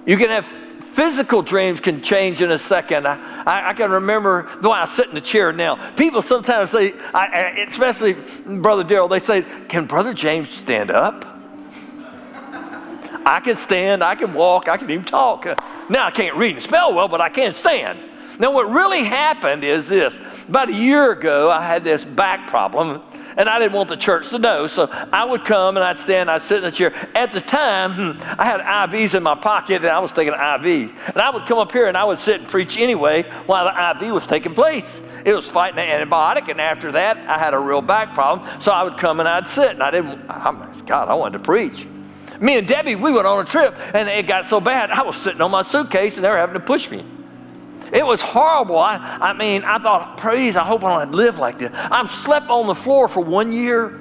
You can have physical dreams can change in a second. I can remember, though I sit in the chair now, people sometimes say, especially Brother Darrell, they say, can Brother James stand up? I can stand, I can walk, I can even talk. Now I can't read and spell well, but I can stand. Now what really happened is this. About a year ago, I had this back problem, and I didn't want the church to know, so I would come and I'd stand, I'd sit in the chair. At the time, I had IVs in my pocket, and I was taking an IV. And I would come up here and I would sit and preach anyway while the IV was taking place. It was fighting an antibiotic, and after that, I had a real back problem, so I would come and I'd sit, and I wanted to preach. Me and Debbie, we went on a trip, and it got so bad, I was sitting on my suitcase, and they were having to push me. It was horrible. I mean, I thought, please, I hope I don't live like this. I slept on the floor for 1 year.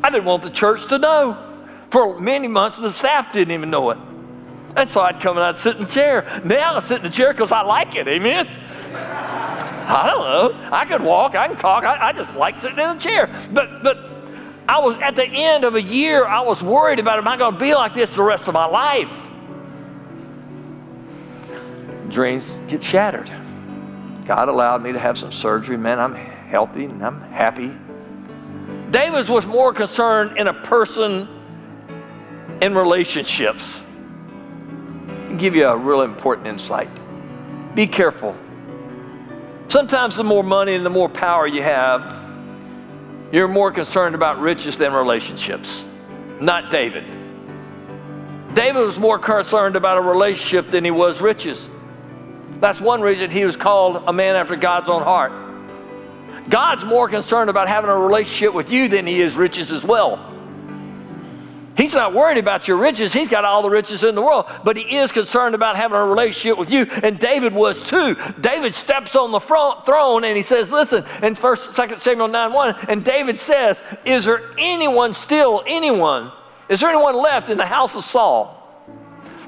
I didn't want the church to know. For many months, the staff didn't even know it. And so I'd come and I'd sit in the chair. Now I sit in the chair because I like it, amen? I don't know. I could walk, I can talk. I just like sitting in the chair. But I was, at the end of a year, I was worried about, am I going to be like this the rest of my life? Dreams get shattered. God allowed me to have some surgery. Man, I'm healthy and I'm happy. David was more concerned in a person in relationships. I'll give you a real important insight. Be careful. Sometimes the more money and the more power you have, you're more concerned about riches than relationships. Not David. David was more concerned about a relationship than he was riches. That's one reason he was called a man after God's own heart. God's more concerned about having a relationship with you than he is riches as well. He's not worried about your riches. He's got all the riches in the world, but he is concerned about having a relationship with you, and David was too. David steps on the throne and he says, listen, in 2 Samuel 9:1, and David says, is there anyone left in the house of Saul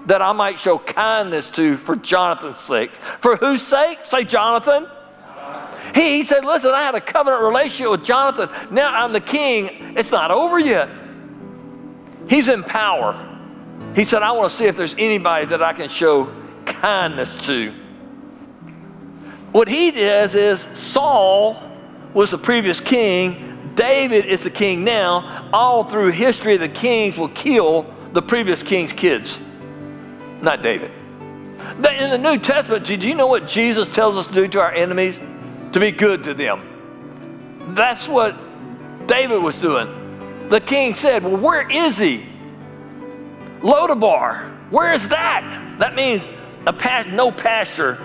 that I might show kindness to for Jonathan's sake? For whose sake? Say Jonathan. He said, listen, I had a covenant relationship with Jonathan. Now I'm the king. It's not over yet. He's in power. He said, I want to see if there's anybody that I can show kindness to. What he does is, Saul was the previous king. David is the king now. All through history, the kings will kill the previous king's kids. Not David. In the New Testament, did you know what Jesus tells us to do to our enemies? To be good to them. That's what David was doing. The king said, well, where is he? Lodabar. Where is that? That means no pasture,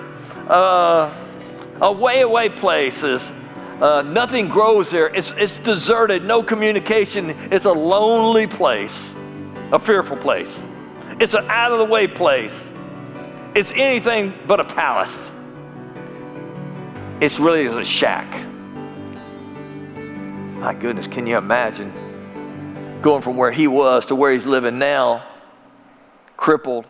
a way away places. Nothing grows there. It's deserted, no communication. It's a lonely place, a fearful place. It's an out-of-the-way place. It's anything but a palace. It's really a shack. My goodness, can you imagine going from where he was to where he's living now, crippled,